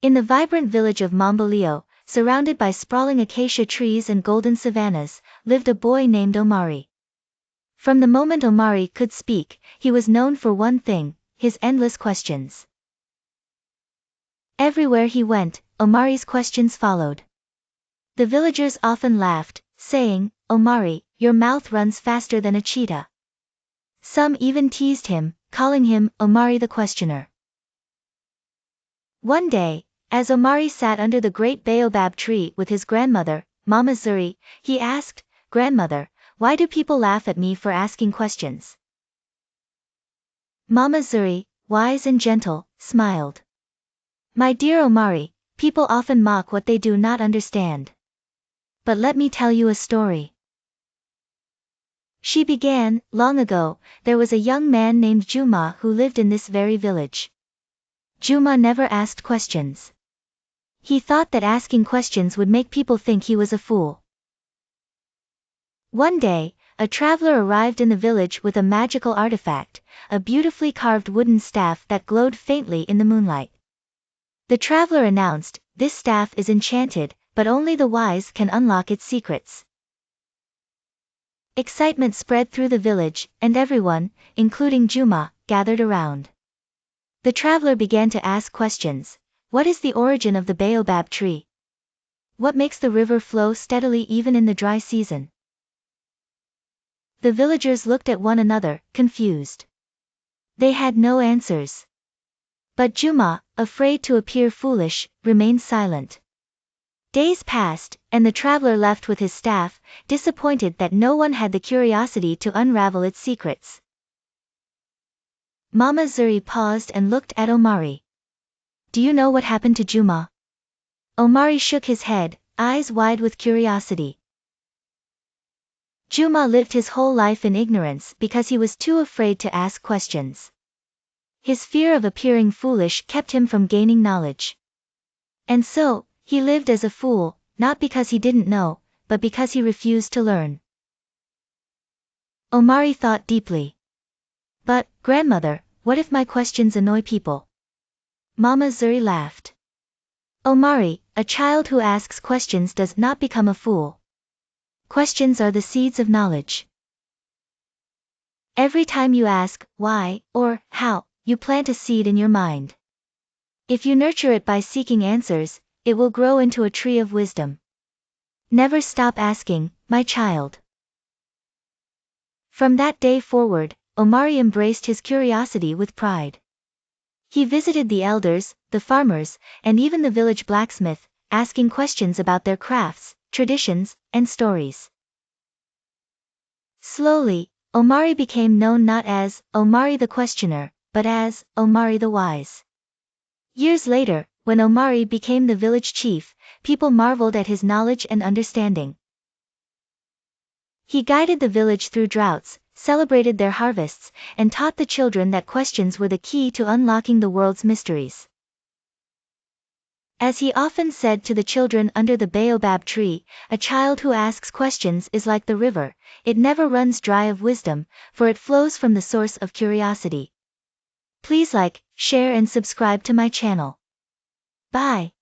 In the vibrant village of Mamboleo, surrounded by sprawling acacia trees and golden savannas, lived a boy named Omari. From the moment Omari could speak, he was known for one thing: his endless questions. Everywhere he went, Omari's questions followed. The villagers often laughed, saying, "Omari, your mouth runs faster than a cheetah." Some even teased him, calling him Omari the Questioner. One day, as Omari sat under the great baobab tree with his grandmother, Mama Zuri, he asked, "Grandmother, why do people laugh at me for asking questions?" Mama Zuri, wise and gentle, smiled. "My dear Omari, people often mock what they do not understand. But let me tell you a story." She began, "Long ago, there was a young man named Juma who lived in this very village. Juma never asked questions. He thought that asking questions would make people think he was a fool. One day, a traveler arrived in the village with a magical artifact, a beautifully carved wooden staff that glowed faintly in the moonlight. The traveler announced, "This staff is enchanted, but only the wise can unlock its secrets." Excitement spread through the village, and everyone, including Juma, gathered around. The traveler began to ask questions. What is the origin of the baobab tree? What makes the river flow steadily even in the dry season? The villagers looked at one another, confused. They had no answers. But Juma, afraid to appear foolish, remained silent. Days passed, and the traveler left with his staff, disappointed that no one had the curiosity to unravel its secrets. Mama Zuri paused and looked at Omari. "Do you know what happened to Juma?" Omari shook his head, eyes wide with curiosity. Juma lived his whole life in ignorance because he was too afraid to ask questions. His fear of appearing foolish kept him from gaining knowledge. And so, he lived as a fool, not because he didn't know, but because he refused to learn. Omari thought deeply. "But, grandmother, what if my questions annoy people?" Mama Zuri laughed. "Omari, a child who asks questions does not become a fool. Questions are the seeds of knowledge. Every time you ask, why, or how, you plant a seed in your mind. If you nurture it by seeking answers, it will grow into a tree of wisdom. Never stop asking, my child." From that day forward, Omari embraced his curiosity with pride. He visited the elders, the farmers, and even the village blacksmith, asking questions about their crafts, traditions, and stories. Slowly, Omari became known not as Omari the Questioner, but as Omari the Wise. Years later, when Omari became the village chief, people marveled at his knowledge and understanding. He guided the village through droughts, celebrated their harvests, and taught the children that questions were the key to unlocking the world's mysteries. As he often said to the children under the baobab tree, a child who asks questions is like the river, it never runs dry of wisdom, for it flows from the source of curiosity. Please like, share and subscribe to my channel. Bye.